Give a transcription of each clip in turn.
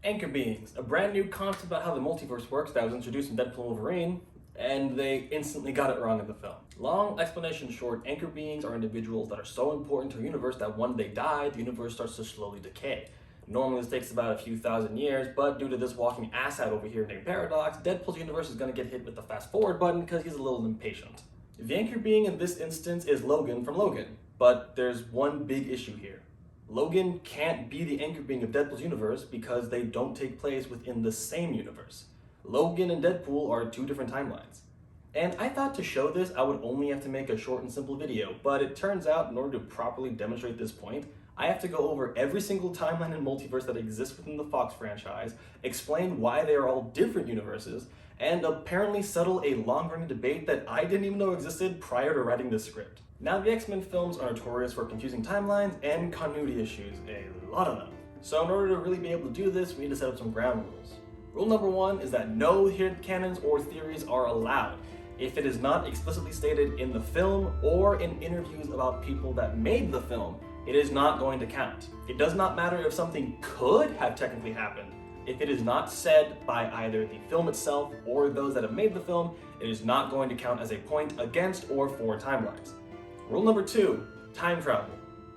Anchor beings, a brand new concept about how the multiverse works that was introduced in Deadpool and Wolverine, and they instantly got it wrong in the film. Long explanation short, anchor beings are individuals that are so important to our universe that when they die, the universe starts to slowly decay. Normally this takes about a few thousand years, but due to this walking asshat over here named Paradox, Deadpool's universe is going to get hit with the fast forward button because he's a little impatient. The anchor being in this instance is Logan from Logan, but there's one big issue here. Logan can't be the anchor being of Deadpool's universe because they don't take place within the same universe. Logan and Deadpool are two different timelines. And I thought to show this, I would only have to make a short and simple video, but it turns out in order to properly demonstrate this point, I have to go over every single timeline and multiverse that exists within the Fox franchise, explain why they are all different universes, and apparently settle a long-running debate that I didn't even know existed prior to writing this script. Now, the X-Men films are notorious for confusing timelines and continuity issues, a lot of them. So in order to really be able to do this, we need to set up some ground rules. Rule number one is that no hidden canons or theories are allowed if it is not explicitly stated in the film or in interviews about people that made the film. It is not going to count. It does not matter if something could have technically happened. If it is not said by either the film itself or those that have made the film, it is not going to count as a point against or for timelines. Rule number two, time travel.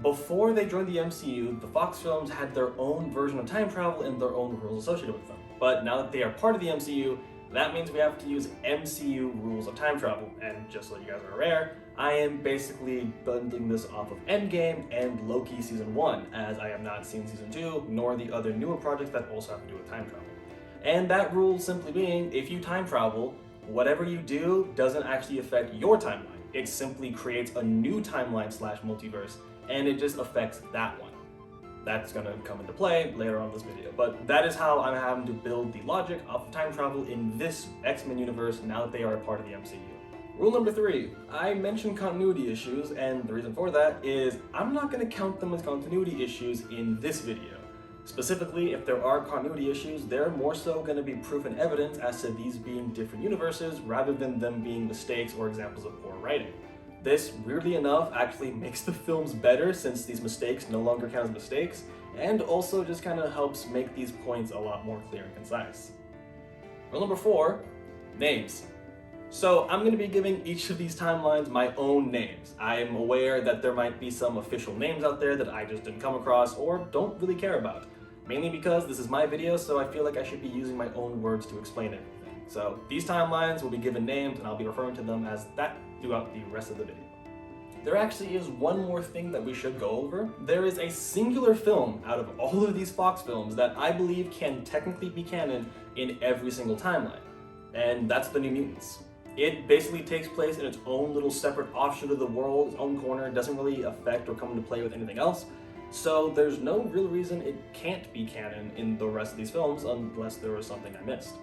Before they joined the MCU, the Fox films had their own version of time travel and their own rules associated with them. But now that they are part of the MCU, that means we have to use MCU rules of time travel. And just so you guys are aware, I am basically bundling this off of Endgame and Loki Season 1, as I have not seen Season 2, nor the other newer projects that also have to do with time travel. And that rule simply being, if you time travel, whatever you do doesn't actually affect your timeline. It simply creates a new timeline / multiverse, and it just affects that one. That's gonna come into play later on in this video, but that is how I'm having to build the logic of time travel in this X-Men universe now that they are a part of the MCU. Rule number three, I mentioned continuity issues, and the reason for that is I'm not gonna count them as continuity issues in this video. Specifically, if there are continuity issues, they're more so gonna be proof and evidence as to these being different universes rather than them being mistakes or examples of poor writing. This, weirdly enough, actually makes the films better since these mistakes no longer count as mistakes, and also just kind of helps make these points a lot more clear and concise. Rule number four, names. So I'm going to be giving each of these timelines my own names. I am aware that there might be some official names out there that I just didn't come across or don't really care about. Mainly because this is my video, so I feel like I should be using my own words to explain everything. So these timelines will be given names and I'll be referring to them as that throughout the rest of the video. There actually is one more thing that we should go over. There is a singular film out of all of these Fox films that I believe can technically be canon in every single timeline, and that's The New Mutants. It basically takes place in its own little separate offshoot of the world, its own corner. It doesn't really affect or come into play with anything else, so there's no real reason it can't be canon in the rest of these films unless there was something I missed.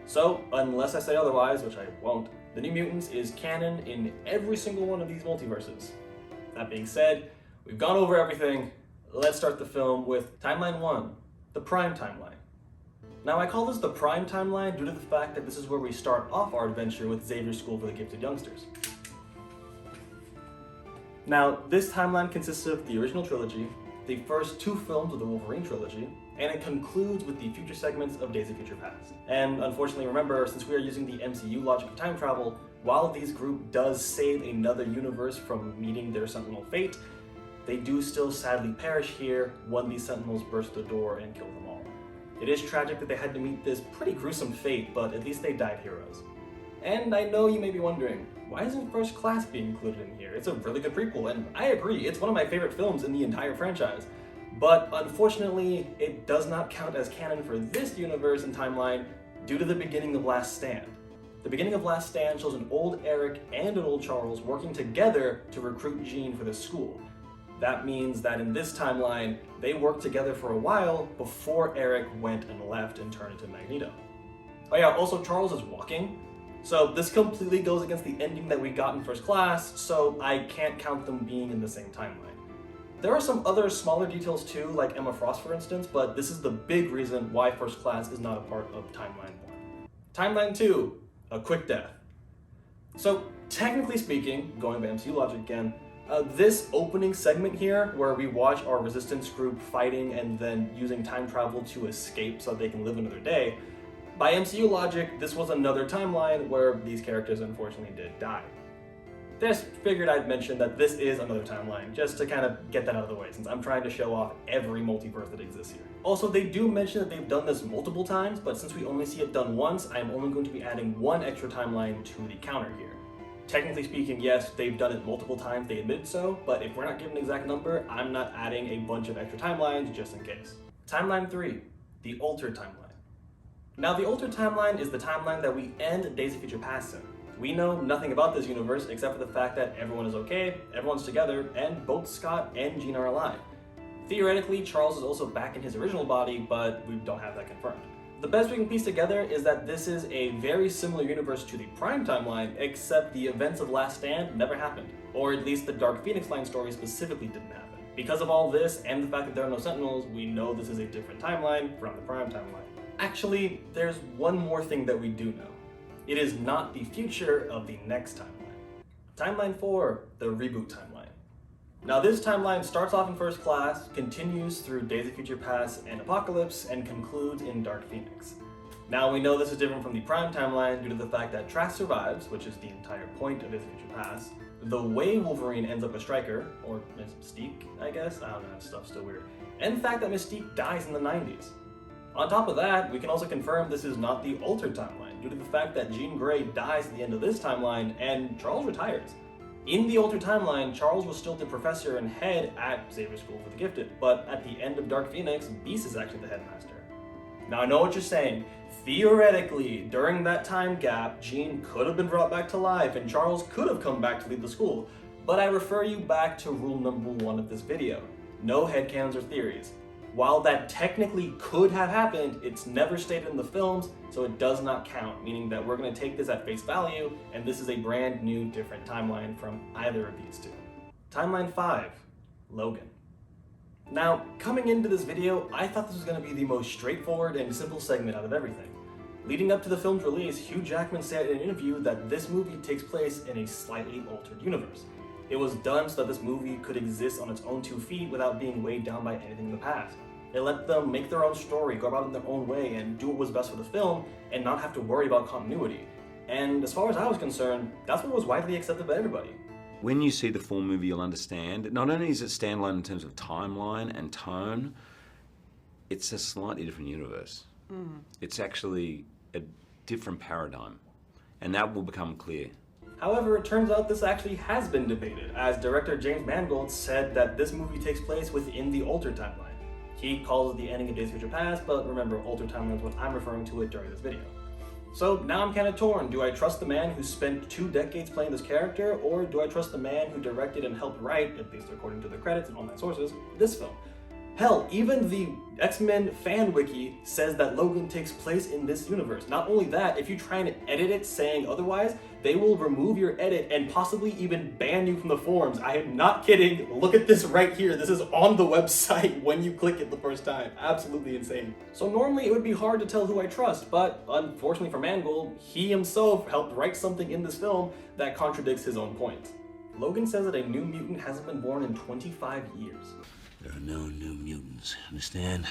So, unless I say otherwise, which I won't, The New Mutants is canon in every single one of these multiverses. That being said, we've gone over everything. Let's start the film with Timeline 1, the Prime Timeline. Now, I call this the Prime Timeline due to the fact that this is where we start off our adventure with Xavier's School for the Gifted Youngsters. Now, this timeline consists of the original trilogy, the first two films of the Wolverine trilogy, and it concludes with the future segments of Days of Future Past. And unfortunately, remember, since we are using the MCU logic of time travel, while this group does save another universe from meeting their Sentinel fate, they do still sadly perish here when these Sentinels burst the door and kill them all. It is tragic that they had to meet this pretty gruesome fate, but at least they died heroes. And I know you may be wondering, why isn't First Class being included in here? It's a really good prequel, and I agree, it's one of my favorite films in the entire franchise. But unfortunately, it does not count as canon for this universe and timeline due to the beginning of Last Stand. The beginning of Last Stand shows an old Eric and an old Charles working together to recruit Jean for the school. That means that in this timeline, they worked together for a while before Eric went and left and turned into Magneto. Oh yeah, also Charles is walking. So this completely goes against the ending that we got in First Class, so I can't count them being in the same timeline. There are some other smaller details too, like Emma Frost for instance, but this is the big reason why First Class is not a part of Timeline 1. Timeline 2, a quick death. So technically speaking, going by MCU logic again, This opening segment here, where we watch our resistance group fighting and then using time travel to escape so they can live another day, by MCU logic, this was another timeline where these characters unfortunately did die. Just figured I'd mention that this is another timeline, just to kind of get that out of the way, since I'm trying to show off every multiverse that exists here. Also, they do mention that they've done this multiple times, but since we only see it done once, I'm only going to be adding one extra timeline to the counter here. Technically speaking, yes, they've done it multiple times, they admit so, but if we're not given an exact number, I'm not adding a bunch of extra timelines just in case. Timeline 3, the altered timeline. Now, the altered timeline is the timeline that we end Days of Future Past in. We know nothing about this universe except for the fact that everyone is okay, everyone's together, and both Scott and Jean are alive. Theoretically, Charles is also back in his original body, but we don't have that confirmed. The best we can piece together is that this is a very similar universe to the Prime timeline, except the events of Last Stand never happened, or at least the Dark Phoenix line story specifically didn't happen. Because of all this, and the fact that there are no Sentinels, we know this is a different timeline from the Prime timeline. Actually, there's one more thing that we do know. It is not the future of the next timeline. Timeline 4, the Reboot timeline. Now, this timeline starts off in First Class, continues through Days of Future Past and Apocalypse, and concludes in Dark Phoenix. Now, we know this is different from the Prime timeline due to the fact that Trask survives, which is the entire point of Days of Future Past. The way Wolverine ends up a Stryker, or Mystique, I guess? I don't know, that stuff's still weird. And the fact that Mystique dies in the 90s. On top of that, we can also confirm this is not the altered timeline, due to the fact that Jean Grey dies at the end of this timeline, and Charles retires. In the altered timeline, Charles was still the professor and head at Xavier School for the Gifted, but at the end of Dark Phoenix, Beast is actually the headmaster. Now, I know what you're saying. Theoretically, during that time gap, Jean could have been brought back to life, and Charles could have come back to lead the school, but I refer you back to rule number 1 of this video. No headcanons or theories. While that technically could have happened, it's never stated in the films, so it does not count, meaning that we're going to take this at face value, and this is a brand new, different timeline from either of these two. Timeline 5, Logan. Now, coming into this video, I thought this was going to be the most straightforward and simple segment out of everything. Leading up to the film's release, Hugh Jackman said in an interview that this movie takes place in a slightly altered universe. It was done so that this movie could exist on its own 2 feet without being weighed down by anything in the past. It let them make their own story, go about it in their own way, and do what was best for the film, and not have to worry about continuity. And as far as I was concerned, that's what was widely accepted by everybody. When you see the full movie, you'll understand, not only is it standalone in terms of timeline and tone, it's a slightly different universe. It's actually a different paradigm, and that will become clear. However, it turns out this actually has been debated, as director James Mangold said that this movie takes place within the altered timeline. He calls it the ending of Days of Future Past, but remember, altered timeline is what I'm referring to it during this video. So now I'm kind of torn. Do I trust the man who spent 2 decades playing this character, or do I trust the man who directed and helped write, at least according to the credits and online sources, this film? Hell, even the X-Men fan wiki says that Logan takes place in this universe. Not only that, if you try and edit it saying otherwise, they will remove your edit and possibly even ban you from the forums. I am not kidding. Look at this right here. This is on the website when you click it the first time. Absolutely insane. So normally it would be hard to tell who I trust, but unfortunately for Mangold, he himself helped write something in this film that contradicts his own point. Logan says that a new mutant hasn't been born in 25 years. There are no new mutants, understand?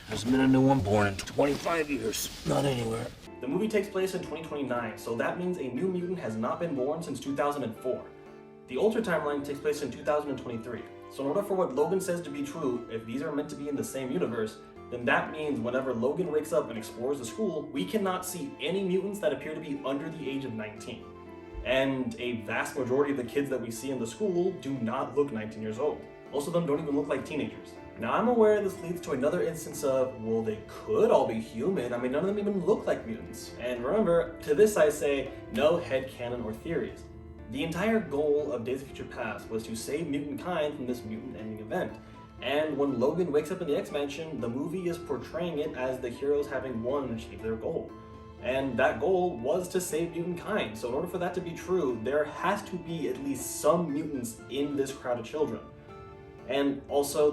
There's been a new one born in 25 years. Not anywhere. The movie takes place in 2029, so that means a new mutant has not been born since 2004. The altered timeline takes place in 2023. So in order for what Logan says to be true, if these are meant to be in the same universe, then that means whenever Logan wakes up and explores the school, we cannot see any mutants that appear to be under the age of 19. And a vast majority of the kids that we see in the school do not look 19 years old. Most of them don't even look like teenagers. Now, I'm aware this leads to another instance of, well, they could all be human. I mean, none of them even look like mutants. And remember, to this I say, no headcanon or theories. The entire goal of Days of Future Past was to save mutant kind from this mutant-ending event. And when Logan wakes up in the X-Mansion, the movie is portraying it as the heroes having won and achieved their goal. And that goal was to save mutant kind. So in order for that to be true, there has to be at least some mutants in this crowd of children. And also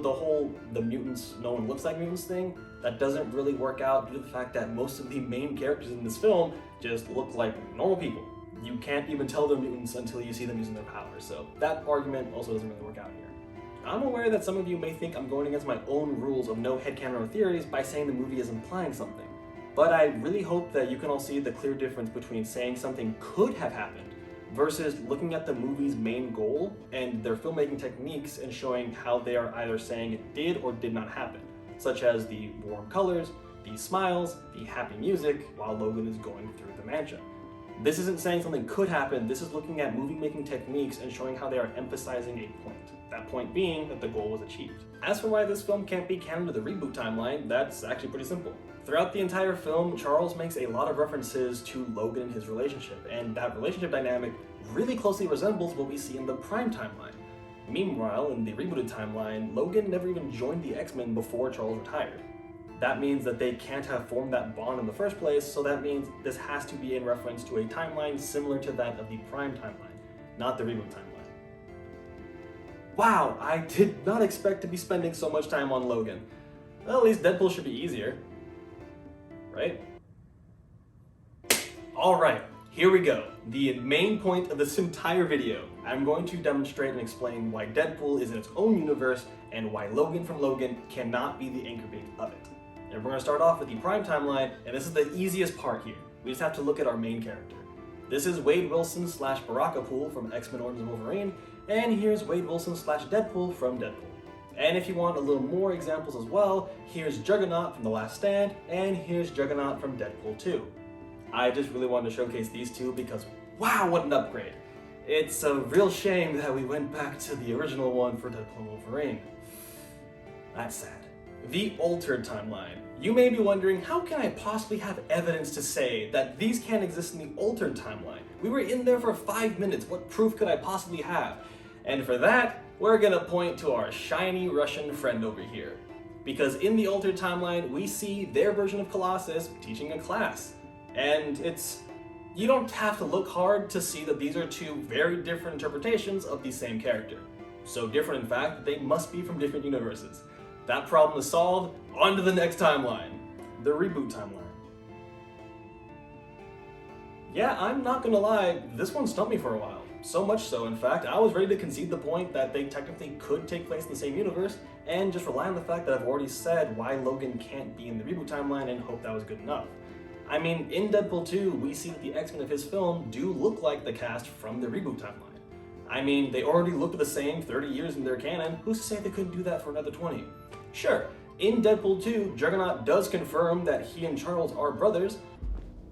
the mutants, no one looks like mutants thing, that doesn't really work out due to the fact that most of the main characters in this film just look like normal people. You can't even tell they're mutants until you see them using their powers, so that argument also doesn't really work out here. I'm aware that some of you may think I'm going against my own rules of no headcanon or theories by saying the movie is implying something, but I really hope that you can all see the clear difference between saying something could have happened versus looking at the movie's main goal and their filmmaking techniques and showing how they are either saying it did or did not happen, such as the warm colors, the smiles, the happy music while Logan is going through the mansion. This isn't saying something could happen, this is looking at movie-making techniques and showing how they are emphasizing a point. That point being that the goal was achieved. As for why this film can't be canon to the reboot timeline, that's actually pretty simple. Throughout the entire film, Charles makes a lot of references to Logan and his relationship, and that relationship dynamic really closely resembles what we see in the Prime timeline. Meanwhile, in the rebooted timeline, Logan never even joined the X-Men before Charles retired. That means that they can't have formed that bond in the first place, so that means this has to be in reference to a timeline similar to that of the Prime timeline, not the reboot timeline. Wow, I did not expect to be spending so much time on Logan. Well, at least Deadpool should be easier. Right? Alright, here we go. The main point of this entire video. I'm going to demonstrate and explain why Deadpool is in its own universe and why Logan from Logan cannot be the anchor being of it. And we're going to start off with the Prime timeline, and this is the easiest part here. We just have to look at our main character. This is Wade Wilson / Barakapool from X-Men Origins of Wolverine, and here's Wade Wilson / Deadpool from Deadpool. And if you want a little more examples as well, here's Juggernaut from The Last Stand, and here's Juggernaut from Deadpool 2. I just really wanted to showcase these two because wow, what an upgrade. It's a real shame that we went back to the original one for Deadpool and Wolverine. That's sad. The altered timeline. You may be wondering, how can I possibly have evidence to say that these can't exist in the altered timeline? We were in there for 5 minutes, what proof could I possibly have? And for that, we're gonna point to our shiny Russian friend over here. Because in the altered timeline, we see their version of Colossus teaching a class. And you don't have to look hard to see that these are two very different interpretations of the same character. So different, in fact, that they must be from different universes. That problem is solved, on to the next timeline. The reboot timeline. Yeah, I'm not gonna lie, this one stumped me for a while. So much so, in fact, I was ready to concede the point that they technically could take place in the same universe and just rely on the fact that I've already said why Logan can't be in the reboot timeline and hope that was good enough. I mean, in Deadpool 2, we see that the X-Men of his film do look like the cast from the reboot timeline. I mean, they already looked the same 30 years in their canon, who's to say they couldn't do that for another 20? Sure, in Deadpool 2, Juggernaut does confirm that he and Charles are brothers.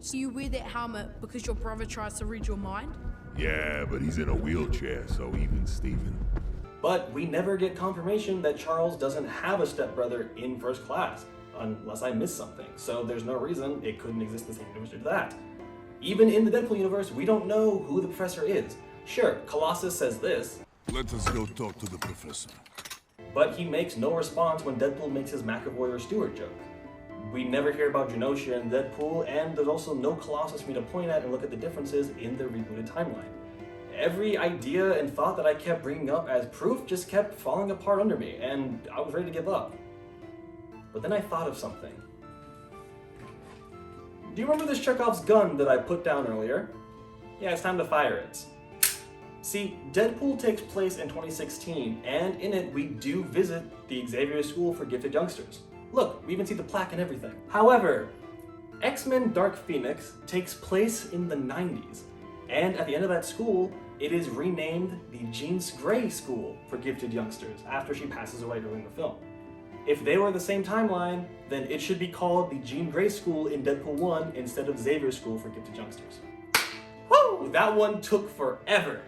So you wear that helmet because your brother tries to read your mind? Yeah, but he's in a wheelchair, so even Steven. But we never get confirmation that Charles doesn't have a stepbrother in First Class, unless I missed something, so there's no reason it couldn't exist in the same universe due to that. Even in the Deadpool universe, we don't know who the professor is. Sure, Colossus says this. Let us go talk to the professor. But he makes no response when Deadpool makes his McAvoy or Stewart joke. We never hear about Genosha in Deadpool, and there's also no Colossus for me to point at and look at the differences in the rebooted timeline. Every idea and thought that I kept bringing up as proof just kept falling apart under me, and I was ready to give up. But then I thought of something. Do you remember this Chekhov's gun that I put down earlier? Yeah, it's time to fire it. See, Deadpool takes place in 2016, and in it we do visit the Xavier School for Gifted Youngsters. Look, we even see the plaque and everything. However, X-Men Dark Phoenix takes place in the 90s, and at the end of that school, it is renamed the Jean Grey School for Gifted Youngsters after she passes away during the film. If they were the same timeline, then it should be called the Jean Grey School in Deadpool 1 instead of Xavier School for Gifted Youngsters. Woo! That one took forever.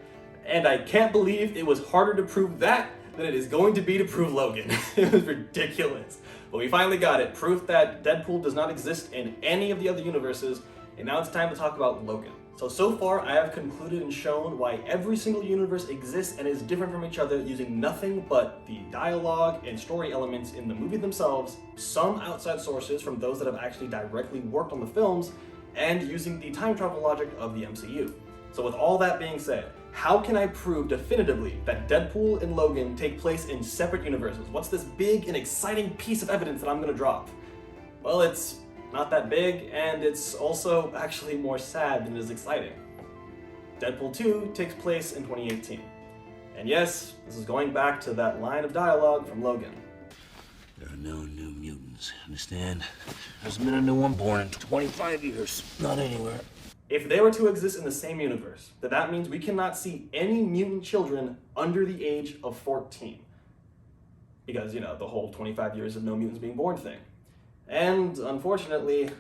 And I can't believe it was harder to prove that than it is going to be to prove Logan. It was ridiculous. But we finally got it. Proof that Deadpool does not exist in any of the other universes. And now it's time to talk about Logan. So far I have concluded and shown why every single universe exists and is different from each other using nothing but the dialogue and story elements in the movie themselves, some outside sources from those that have actually directly worked on the films, and using the time travel logic of the MCU. So with all that being said, how can I prove definitively that Deadpool and Logan take place in separate universes? What's this big and exciting piece of evidence that I'm gonna drop? Well, it's not that big, and it's also actually more sad than it is exciting. Deadpool 2 takes place in 2018. And yes, this is going back to that line of dialogue from Logan. There are no new mutants, understand? Hasn't been a new one born in 25 years. Not anywhere. If they were to exist in the same universe, then that means we cannot see any mutant children under the age of 14. Because, the whole 25 years of no mutants being born thing. And unfortunately,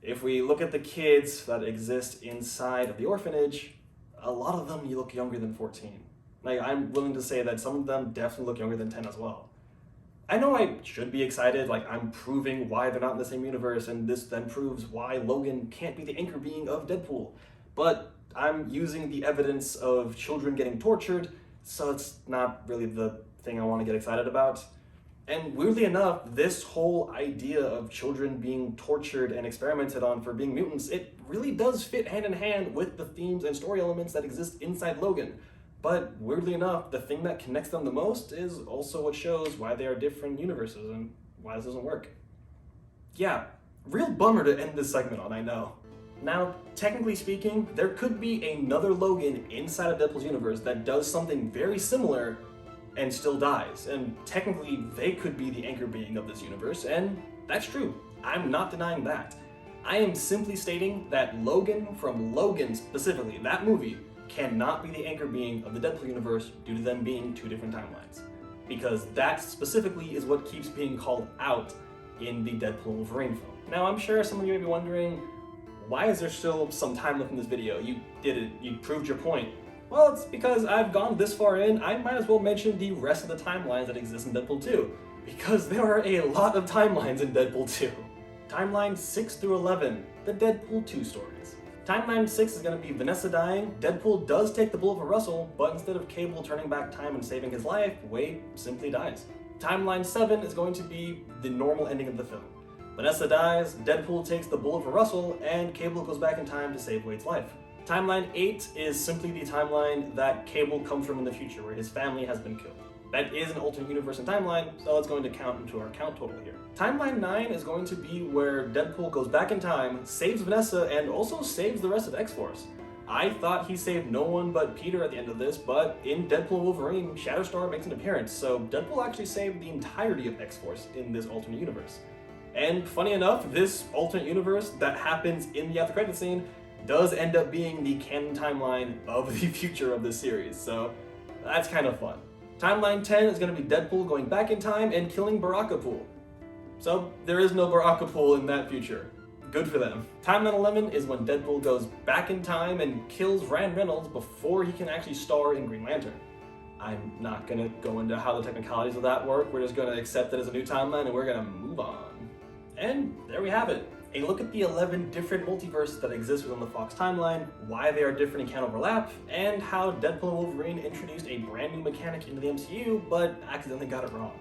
if we look at the kids that exist inside of the orphanage, a lot of them look younger than 14. Like, I'm willing to say that some of them definitely look younger than 10 as well. I know I should be excited, like I'm proving why they're not in the same universe, and this then proves why Logan can't be the anchor being of Deadpool. But I'm using the evidence of children getting tortured, so it's not really the thing I want to get excited about. And weirdly enough, this whole idea of children being tortured and experimented on for being mutants, it really does fit hand in hand with the themes and story elements that exist inside Logan. But weirdly enough, the thing that connects them the most is also what shows why they are different universes and why this doesn't work. Yeah, real bummer to end this segment on, I know. Now, technically speaking, there could be another Logan inside of Deadpool's universe that does something very similar and still dies, and technically they could be the anchor being of this universe, and that's true. I'm not denying that. I am simply stating that Logan from Logan specifically, that movie, cannot be the anchor being of the Deadpool universe due to them being two different timelines. Because that specifically is what keeps being called out in the Deadpool and Wolverine film. Now, I'm sure some of you may be wondering, why is there still some time left in this video? You did it, you proved your point. Well, it's because I've gone this far in, I might as well mention the rest of the timelines that exist in Deadpool 2. Because there are a lot of timelines in Deadpool 2. Timeline 6 through 11, the Deadpool 2 stories. Timeline 6 is going to be Vanessa dying, Deadpool does take the bullet for Russell, but instead of Cable turning back time and saving his life, Wade simply dies. Timeline 7 is going to be the normal ending of the film. Vanessa dies, Deadpool takes the bullet for Russell, and Cable goes back in time to save Wade's life. Timeline 8 is simply the timeline that Cable comes from in the future, where his family has been killed. That is an alternate universe and timeline, so that's going to count into our count total here. Timeline 9 is going to be where Deadpool goes back in time, saves Vanessa, and also saves the rest of X-Force. I thought he saved no one but Peter at the end of this, but in Deadpool and Wolverine, Shatterstar makes an appearance, so Deadpool actually saved the entirety of X-Force in this alternate universe. And funny enough, this alternate universe that happens in the after credit scene does end up being the canon timeline of the future of this series, so that's kind of fun. Timeline 10 is going to be Deadpool going back in time and killing Barakapool. So there is no Barakapool in that future. Good for them. Timeline 11 is when Deadpool goes back in time and kills Ryan Reynolds before he can actually star in Green Lantern. I'm not going to go into how the technicalities of that work. We're just going to accept it as a new timeline and we're going to move on. And there we have it. A look at the 11 different multiverses that exist within the Fox timeline, why they are different and can't overlap, and how Deadpool and Wolverine introduced a brand new mechanic into the MCU, but accidentally got it wrong.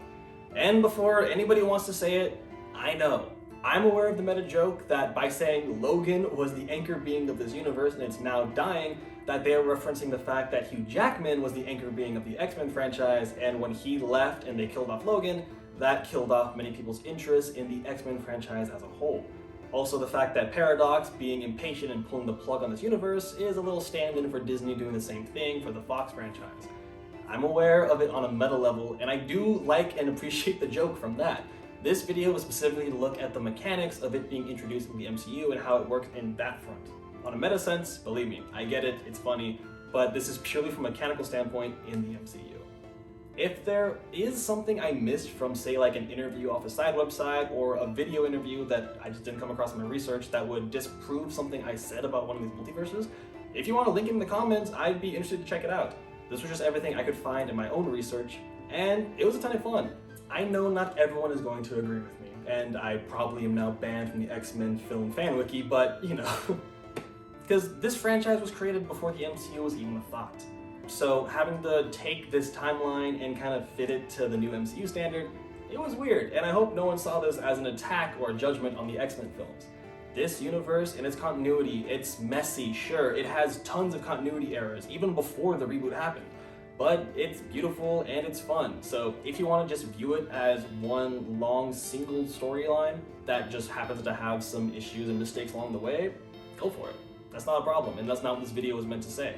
And before anybody wants to say it, I know. I'm aware of the meta joke that by saying Logan was the anchor being of this universe and it's now dying, that they are referencing the fact that Hugh Jackman was the anchor being of the X-Men franchise, and when he left and they killed off Logan, that killed off many people's interest in the X-Men franchise as a whole. Also, the fact that Paradox being impatient and pulling the plug on this universe is a little stand-in for Disney doing the same thing for the Fox franchise. I'm aware of it on a meta level, and I do like and appreciate the joke from that. This video was specifically to look at the mechanics of it being introduced in the MCU and how it works in that front. On a meta sense, believe me, I get it, it's funny, but this is purely from a mechanical standpoint in the MCU. If there is something I missed from, say, like an interview off a side website or a video interview that I just didn't come across in my research that would disprove something I said about one of these multiverses, if you want to link it in the comments, I'd be interested to check it out. This was just everything I could find in my own research, and it was a ton of fun. I know not everyone is going to agree with me, and I probably am now banned from the X-Men film fan wiki, but you know, because this franchise was created before the MCU was even a thought. So having to take this timeline and kind of fit it to the new MCU standard, it was weird, and I hope no one saw this as an attack or a judgment on the X-Men films. This universe and its continuity, it's messy, sure, it has tons of continuity errors, even before the reboot happened, but it's beautiful and it's fun. So if you want to just view it as one long single storyline that just happens to have some issues and mistakes along the way, go for it. That's not a problem, and that's not what this video was meant to say.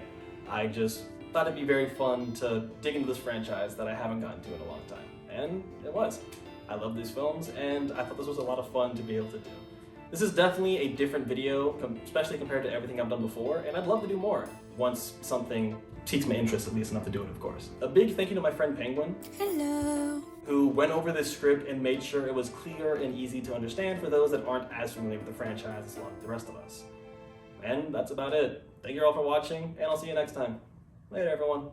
I just thought it'd be very fun to dig into this franchise that I haven't gotten to in a long time. And it was. I love these films, and I thought this was a lot of fun to be able to do. This is definitely a different video, especially compared to everything I've done before, and I'd love to do more, once something piques my interest at least enough to do it, of course. A big thank you to my friend Penguin. Hello. Who went over this script and made sure it was clear and easy to understand for those that aren't as familiar with the franchise as the rest of us. And that's about it. Thank you all for watching, and I'll see you next time. Later, everyone.